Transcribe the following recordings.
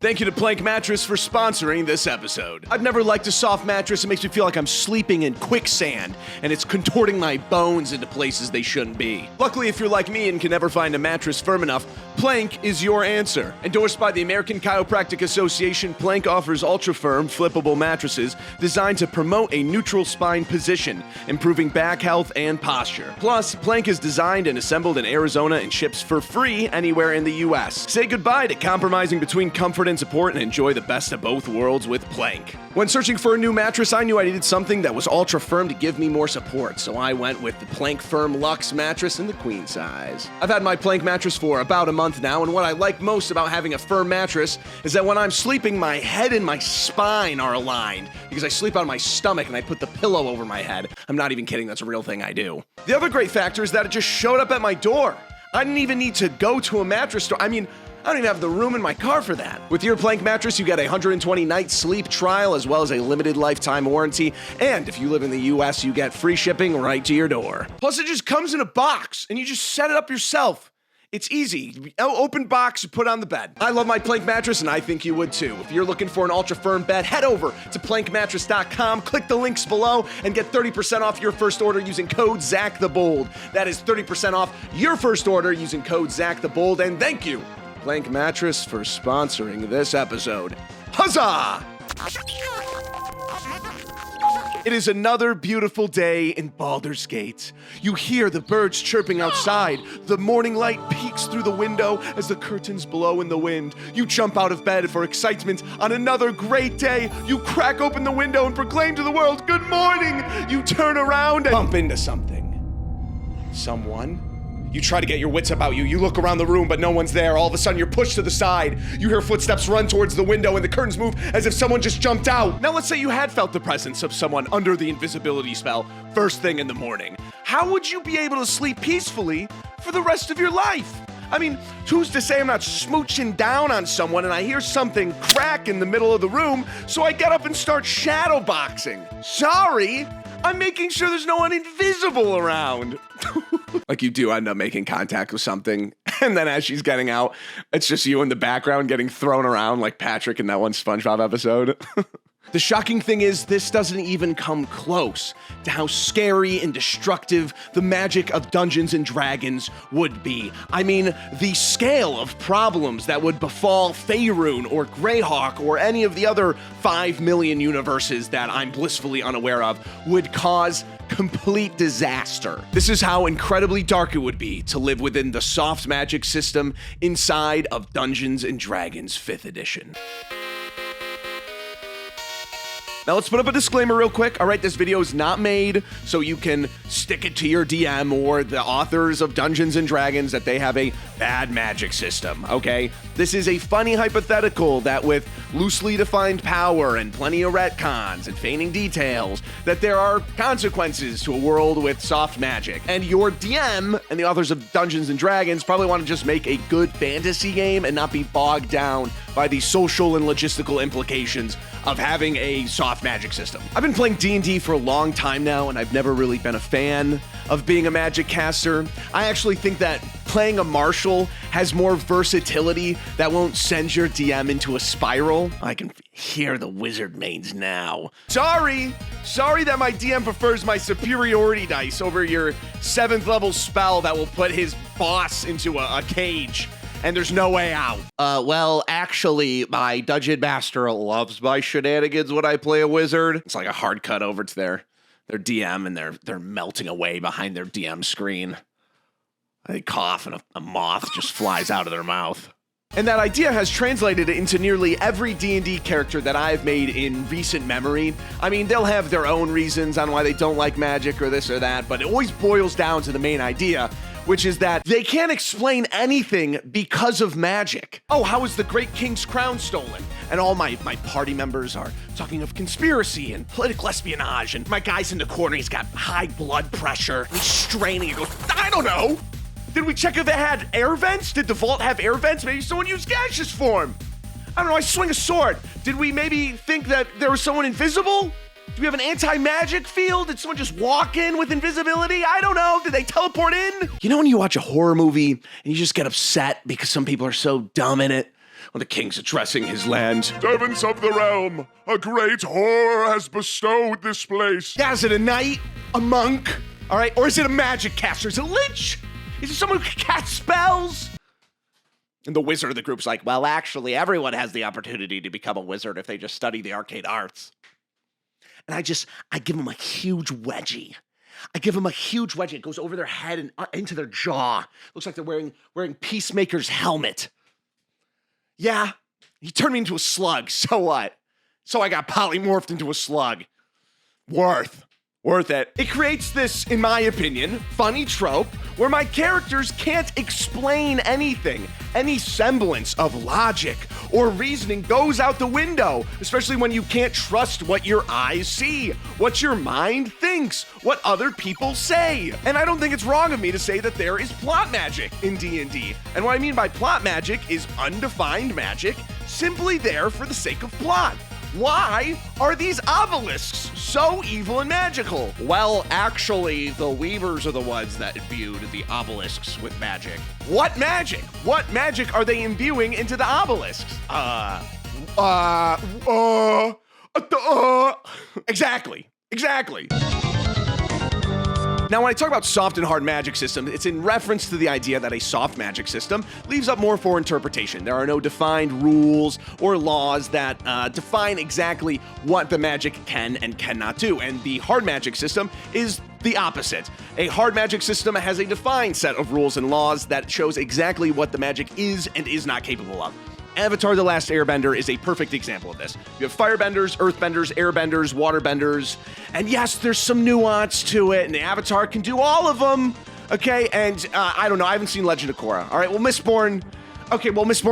Thank you to Plank Mattress for sponsoring this episode. I've never liked a soft mattress. It makes me feel like I'm sleeping in quicksand, and it's contorting my bones into places they shouldn't be. Luckily, if you're like me and can never find a mattress firm enough, Plank is your answer. Endorsed by the American Chiropractic Association, Plank offers ultra-firm, flippable mattresses designed to promote a neutral spine position, improving back health and posture. Plus, Plank is designed and assembled in Arizona and ships for free anywhere in the U.S. Say goodbye to compromising between comfort and support and enjoy the best of both worlds with Plank. When searching for a new mattress, I knew I needed something that was ultra firm to give me more support, so I went with the Plank Firm Luxe mattress in the queen size. I've had my Plank mattress for about a month now, and what I like most about having a firm mattress is that when I'm sleeping, my head and my spine are aligned, because I sleep on my stomach and I put the pillow over my head. I'm not even kidding, that's a real thing I do. The other great factor is that it just showed up at my door. I didn't even need to go to a mattress store. I don't even have the room in my car for that. With your Plank mattress, you get a 120-night sleep trial as well as a limited lifetime warranty. And if you live in the US, you get free shipping right to your door. Plus, it just comes in a box and you just set it up yourself. It's easy. Open box, put on the bed. I love my Plank mattress and I think you would too. If you're looking for an ultra firm bed, head over to plankmattress.com, click the links below, and get 30% off your first order using code ZachTheBold. That is 30% off your first order using code ZachTheBold. And thank you, Plank Mattress, for sponsoring this episode. Huzzah! It is another beautiful day in Baldur's Gate. You hear the birds chirping outside. The morning light peeks through the window as the curtains blow in the wind. You jump out of bed for excitement on another great day. You crack open the window and proclaim to the world, "Good morning!" You turn around and bump into something. Someone. You try to get your wits about you. You look around the room, but no one's there. All of a sudden, you're pushed to the side. You hear footsteps run towards the window, and the curtains move as if someone just jumped out. Now, let's say you had felt the presence of someone under the invisibility spell first thing in the morning. How would you be able to sleep peacefully for the rest of your life? Who's to say I'm not smooching down on someone and I hear something crack in the middle of the room, so I get up and start shadow boxing? Sorry, I'm making sure there's no one invisible around. Like you do end up making contact with something, and then as she's getting out, it's just you in the background getting thrown around like Patrick in that one SpongeBob episode. The shocking thing is, this doesn't even come close to how scary and destructive the magic of Dungeons and Dragons would be. The scale of problems that would befall Faerun or Greyhawk or any of the other 5 million universes that I'm blissfully unaware of would cause complete disaster. This is how incredibly dark it would be to live within the soft magic system inside of Dungeons and Dragons 5th edition. Now let's put up a disclaimer real quick. All right, this video is not made so you can stick it to your DM or the authors of Dungeons and Dragons that they have a bad magic system, okay? This is a funny hypothetical that with loosely defined power and plenty of retcons and feigning details, that there are consequences to a world with soft magic. And your DM and the authors of Dungeons and Dragons probably want to just make a good fantasy game and not be bogged down by the social and logistical implications of having a soft magic system. I've been playing D&D for a long time now, and I've never really been a fan of being a magic caster. I actually think that playing a martial has more versatility that won't send your DM into a spiral. I can hear the wizard mains now. Sorry that my DM prefers my superiority dice over your 7th level spell that will put his boss into a cage. And there's no way out. Well, actually, my dungeon master loves my shenanigans when I play a wizard. It's like a hard cut over to their DM, and they're melting away behind their DM screen. They cough, and a moth just flies out of their mouth. And that idea has translated into nearly every D&D character that I've made in recent memory. They'll have their own reasons on why they don't like magic or this or that, but it always boils down to the main idea, which is that they can't explain anything because of magic. Oh, how was the Great King's crown stolen? And all my party members are talking of conspiracy and political espionage, and my guy's in the corner, he's got high blood pressure, he's straining, he goes, I don't know. Did we check if it had air vents? Did the vault have air vents? Maybe someone used gaseous form. I don't know, I swing a sword. Did we maybe think that there was someone invisible? Do we have an anti-magic field? Did someone just walk in with invisibility? I don't know. Did they teleport in? You know when you watch a horror movie and you just get upset because some people are so dumb in it? when the king's addressing his land. Servants of the realm, a great horror has bestowed this place. Yeah, is it a knight? A monk? All right, or is it a magic caster? Is it a lich? Is it someone who can cast spells? And the wizard of the group's like, well, actually, everyone has the opportunity to become a wizard if they just study the arcane arts. And I give them a huge wedgie. It goes over their head and into their jaw. Looks like they're wearing Peacemaker's helmet. Yeah, he turned me into a slug. So what? So I got polymorphed into a slug. Worth it. It creates this, in my opinion, funny trope where my characters can't explain anything. Any semblance of logic or reasoning goes out the window, especially when you can't trust what your eyes see, what your mind thinks, what other people say. And I don't think it's wrong of me to say that there is plot magic in D&D. And what I mean by plot magic is undefined magic, simply there for the sake of plot. Why are these obelisks so evil and magical? Well, actually, the Weavers are the ones that imbued the obelisks with magic. What magic? What magic are they imbuing into the obelisks? Exactly. Now, when I talk about soft and hard magic systems, it's in reference to the idea that a soft magic system leaves up more for interpretation. There are no defined rules or laws that define exactly what the magic can and cannot do. And the hard magic system is the opposite. A hard magic system has a defined set of rules and laws that shows exactly what the magic is and is not capable of. Avatar: The Last Airbender is a perfect example of this. You have firebenders, earthbenders, airbenders, waterbenders, and yes, there's some nuance to it, and the Avatar can do all of them, okay? And I don't know, I haven't seen Legend of Korra. All right, well, Mistborn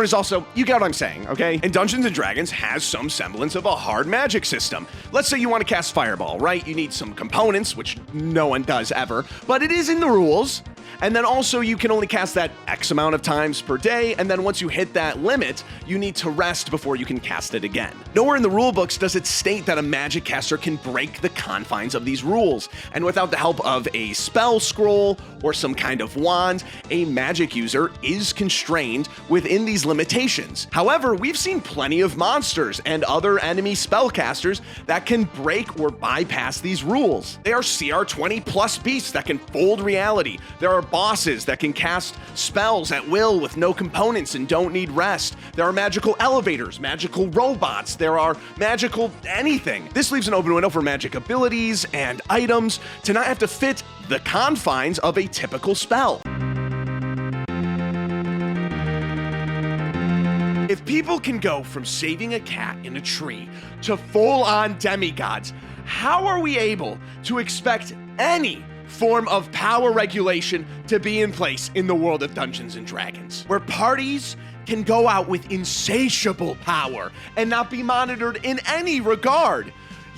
is also, you get what I'm saying, okay? And Dungeons & Dragons has some semblance of a hard magic system. Let's say you want to cast Fireball, right? You need some components, which no one does ever, but it is in the rules. And then also you can only cast that X amount of times per day, and then once you hit that limit, you need to rest before you can cast it again. Nowhere in the rule books does it state that a magic caster can break the confines of these rules, and without the help of a spell scroll or some kind of wand, a magic user is constrained within these limitations. However, we've seen plenty of monsters and other enemy spellcasters that can break or bypass these rules. They are CR20 plus beasts that can fold reality. There are bosses that can cast spells at will with no components and don't need rest. There are magical elevators, magical robots, there are magical anything. This leaves an open window for magic abilities and items to not have to fit the confines of a typical spell. If people can go from saving a cat in a tree to full-on demigods, how are we able to expect any form of power regulation to be in place in the world of Dungeons & Dragons, where parties can go out with insatiable power and not be monitored in any regard?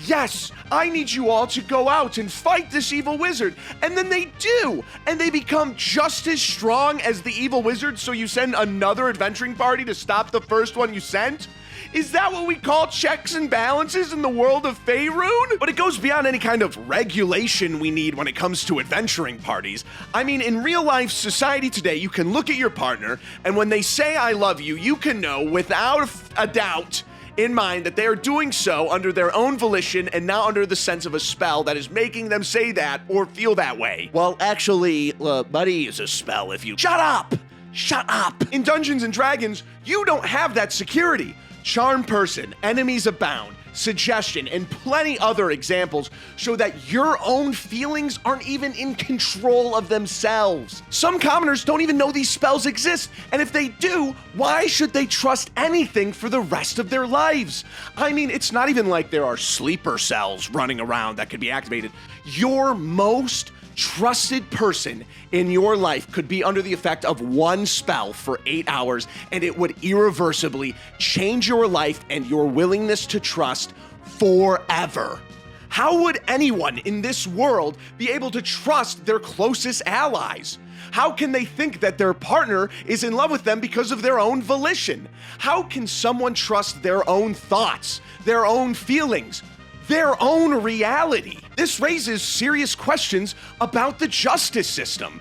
Yes, I need you all to go out and fight this evil wizard. And then they do, and they become just as strong as the evil wizard, so you send another adventuring party to stop the first one you sent? Is that what we call checks and balances in the world of Faerun? But it goes beyond any kind of regulation we need when it comes to adventuring parties. I mean, in real life society today, you can look at your partner, and when they say I love you, you can know without a doubt in mind that they are doing so under their own volition and not under the sense of a spell that is making them say that or feel that way. Well, actually, buddy is a spell if you— Shut up! In Dungeons & Dragons, you don't have that security. Charm person, enemies abound, suggestion, and plenty other examples show that your own feelings aren't even in control of themselves. Some commoners don't even know these spells exist, and if they do, why should they trust anything for the rest of their lives? I mean, it's not even like there are sleeper cells running around that could be activated. Your most trusted person in your life could be under the effect of one spell for 8 hours, and it would irreversibly change your life and your willingness to trust forever. How would anyone in this world be able to trust their closest allies? How can they think that their partner is in love with them because of their own volition? How can someone trust their own thoughts, their own feelings, their own reality? This raises serious questions about the justice system.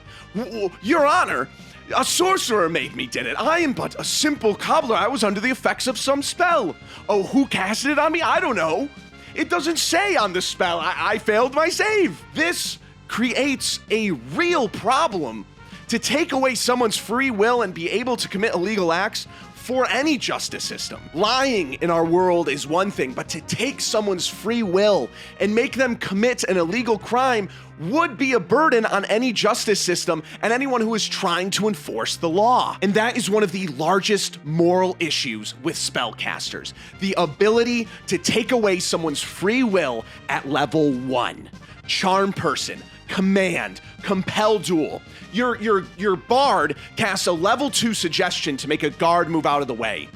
Your Honor, A sorcerer made me did it. I am but a simple cobbler. I was under the effects of some spell. Oh, who casted it on me? I don't know. It doesn't say on the spell. I failed my save. This creates a real problem. To take away someone's free will and be able to commit illegal acts for any justice system. Lying in our world is one thing, but to take someone's free will and make them commit an illegal crime would be a burden on any justice system and anyone who is trying to enforce the law. And that is one of the largest moral issues with spellcasters, the ability to take away someone's free will at level 1. Charm person, command, compel duel. Your bard casts a level 2 suggestion to make a guard move out of the way.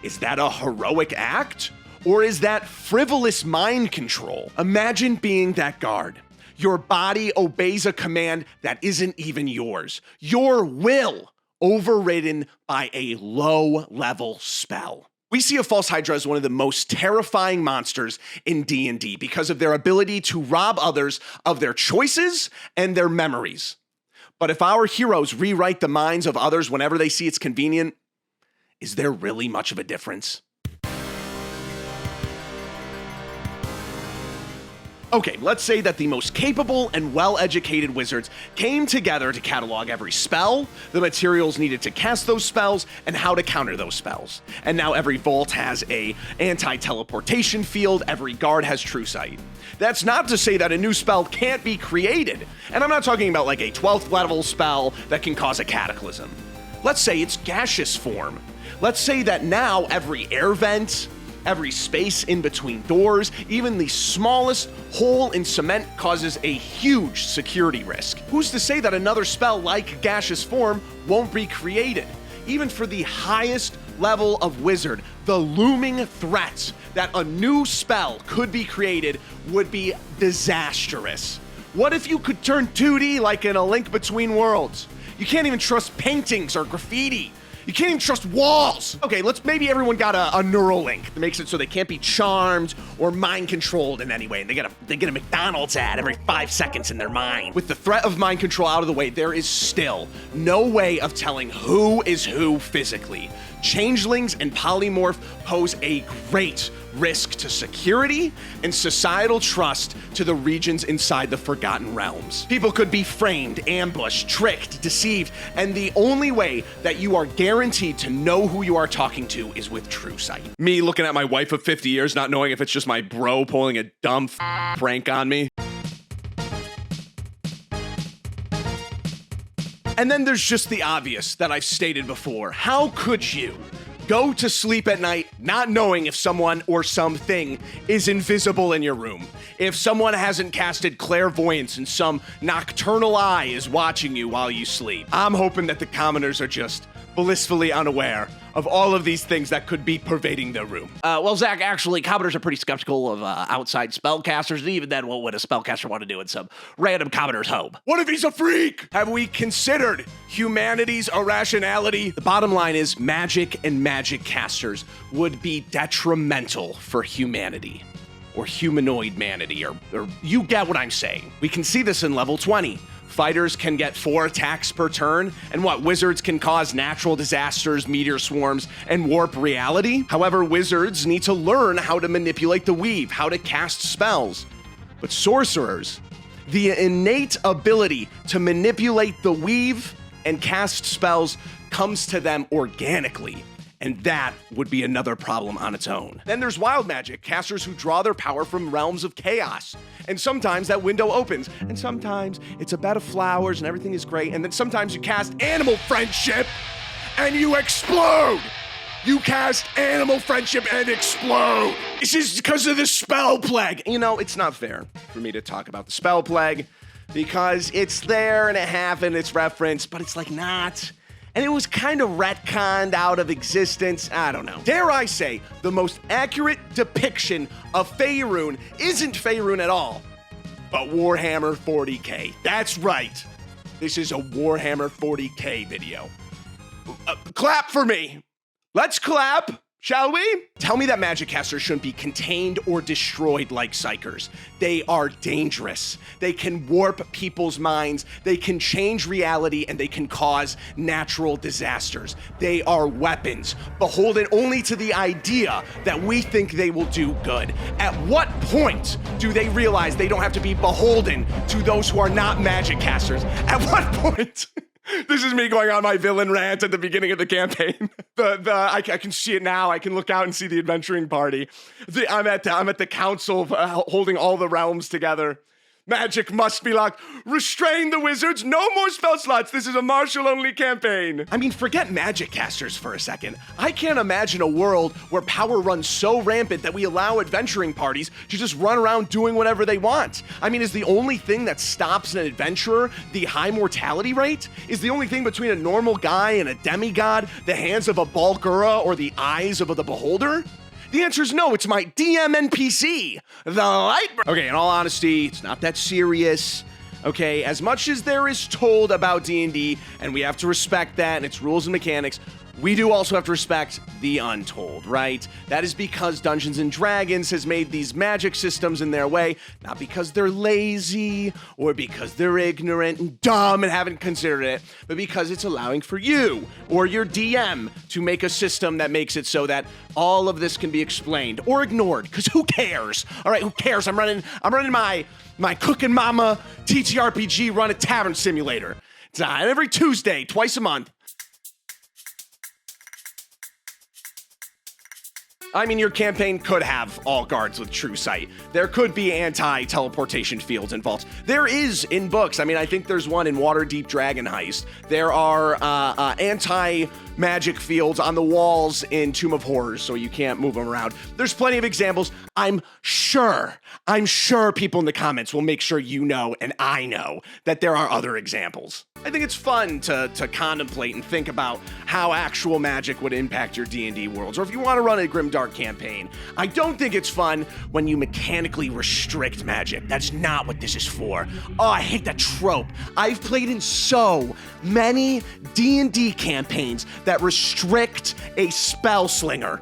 Is that a heroic act? Or is that frivolous mind control? Imagine being that guard. Your body obeys a command that isn't even yours. Your will overridden by a low-level spell. We see a false hydra as one of the most terrifying monsters in D&D because of their ability to rob others of their choices and their memories. But if our heroes rewrite the minds of others whenever they see it's convenient, is there really much of a difference? Okay, let's say that the most capable and well-educated wizards came together to catalog every spell, the materials needed to cast those spells, and how to counter those spells. And now every vault has a anti-teleportation field, every guard has true sight. That's not to say that a new spell can't be created. And I'm not talking about like a 12th level spell that can cause a cataclysm. Let's say it's gaseous form. Let's say that now every air vent, every space in between doors, even the smallest hole in cement causes a huge security risk. Who's to say that another spell like gaseous form won't be created? Even for the highest level of wizard, the looming threat that a new spell could be created would be disastrous. What if you could turn 2D like in A Link Between Worlds? You can't even trust paintings or graffiti. You can't even trust walls. Okay, maybe everyone got a neural link that makes it so they can't be charmed or mind controlled in any way. And they get a McDonald's ad every 5 seconds in their mind. With the threat of mind control out of the way, there is still no way of telling who is who physically. Changelings and polymorph pose a great risk to security and societal trust to the regions inside the Forgotten Realms. People could be framed, ambushed, tricked, deceived, and the only way that you are guaranteed to know who you are talking to is with true sight. Me looking at my wife of 50 years, not knowing if it's just my bro pulling a dumb prank on me. And then there's just the obvious that I've stated before. How could you go to sleep at night not knowing if someone or something is invisible in your room? If someone hasn't casted clairvoyance and some nocturnal eye is watching you while you sleep? I'm hoping that the commoners are just blissfully unaware of all of these things that could be pervading their room. Well, Zach, actually, commoners are pretty skeptical of outside spellcasters, and even then, what would a spellcaster want to do in some random commoner's home? What if he's a freak? Have we considered humanity's irrationality? The bottom line is magic and magic casters would be detrimental for humanity. Or humanoid manity, or you get what I'm saying. We can see this in level 20. Fighters can get 4 attacks per turn, and wizards can cause natural disasters, meteor swarms, and warp reality. However, wizards need to learn how to manipulate the weave, how to cast spells. But sorcerers, the innate ability to manipulate the weave and cast spells comes to them organically. And that would be another problem on its own. Then there's wild magic, casters who draw their power from realms of chaos. And sometimes that window opens, and sometimes it's a bed of flowers and everything is great, and then sometimes you cast animal friendship and you explode! You cast animal friendship and explode! This is because of the spell plague! You know, it's not fair for me to talk about the spell plague, because it's there and it happened, it's referenced, but it's like not. And it was kind of retconned out of existence. I don't know. Dare I say, the most accurate depiction of Faerun isn't Faerun at all, but Warhammer 40K. That's right. This is a Warhammer 40K video. Clap for me. Let's clap. shall we? Tell me that magic casters shouldn't be contained or destroyed like psychers. They are dangerous. They can warp people's minds, they can change reality, and they can cause natural disasters. They are weapons, beholden only to the idea that we think they will do good. At what point do they realize they don't have to be beholden to those who are not magic casters? At what point? This is me going on my villain rant at the beginning of the campaign. I can see it now. I can look out and see the adventuring party. I'm at the council holding all the realms together. Magic must be locked. Restrain the wizards. No more spell slots. This is a martial-only campaign. I mean, forget magic casters for a second. I can't imagine a world where power runs so rampant that we allow adventuring parties to just run around doing whatever they want. I mean, is the only thing that stops an adventurer the high mortality rate? Is the only thing between a normal guy and a demigod the hands of a Balgura or the eyes of the beholder? The answer is no, it's my DM NPC, the Lightbringer. Okay, in all honesty, it's not that serious. Okay, as much as there is told about D&D, and we have to respect that and its rules and mechanics, we do also have to respect the untold, right? That is because Dungeons & Dragons has made these magic systems in their way, not because they're lazy or because they're ignorant and dumb and haven't considered it, but because it's allowing for you or your DM to make a system that makes it so that all of this can be explained or ignored, because who cares? All right, who cares? I'm running my Cookin' Mama TTRPG Run a Tavern Simulator. It's every Tuesday, twice a month. I mean, your campaign could have all guards with true sight. There could be anti-teleportation fields and vaults. There is in books. I mean, I think there's one in Waterdeep Dragon Heist. There are anti-magic fields on the walls in Tomb of Horrors, so you can't move them around. There's plenty of examples. I'm sure people in the comments will make sure you know and I know that there are other examples. I think it's fun to contemplate and think about how actual magic would impact your D&D worlds, or if you want to run a grimdark campaign. I don't think it's fun when you mechanically restrict magic. That's not what this is for. Oh, I hate that trope. I've played in so many D&D campaigns that restrict a spell slinger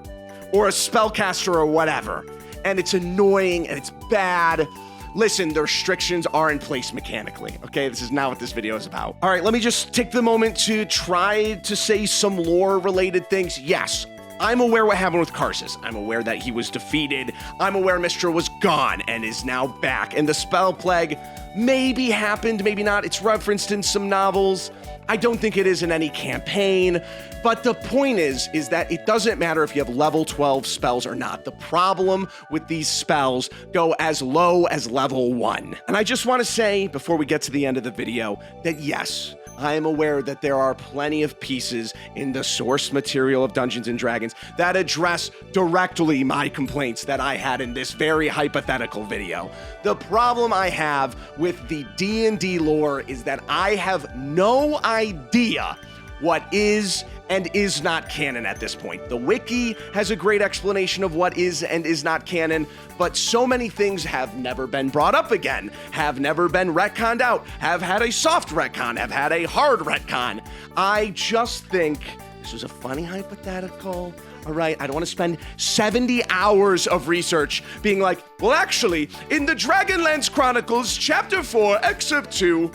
or a spellcaster or whatever, and it's annoying and it's bad. Listen, the restrictions are in place mechanically, okay? This is not what this video is about. All right, let me just take the moment to try to say some lore-related things. Yes, I'm aware what happened with Karsus. I'm aware that he was defeated. I'm aware Mistra was gone and is now back. And the spell plague maybe happened, maybe not. It's referenced in some novels. I don't think it is in any campaign. But the point is that it doesn't matter if you have level 12 spells or not. The problem with these spells go as low as level 1. And I just want to say, before we get to the end of the video, that yes, I am aware that there are plenty of pieces in the source material of Dungeons & Dragons that address directly my complaints that I had in this very hypothetical video. The problem I have with the D&D lore is that I have no idea what is and is not canon at this point. The wiki has a great explanation of what is and is not canon, but so many things have never been brought up again, have never been retconned out, have had a soft retcon, have had a hard retcon. I just think this was a funny hypothetical. All right, I don't want to spend 70 hours of research being like, well, actually, in the Dragonlance Chronicles, Chapter 4, Excerpt 2,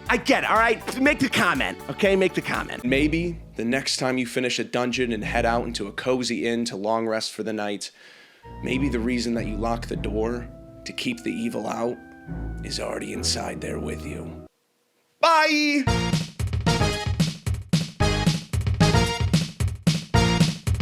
I get it, all right? Make the comment, okay? Make the comment. Maybe the next time you finish a dungeon and head out into a cozy inn to long rest for the night, maybe the reason that you lock the door to keep the evil out is already inside there with you. Bye!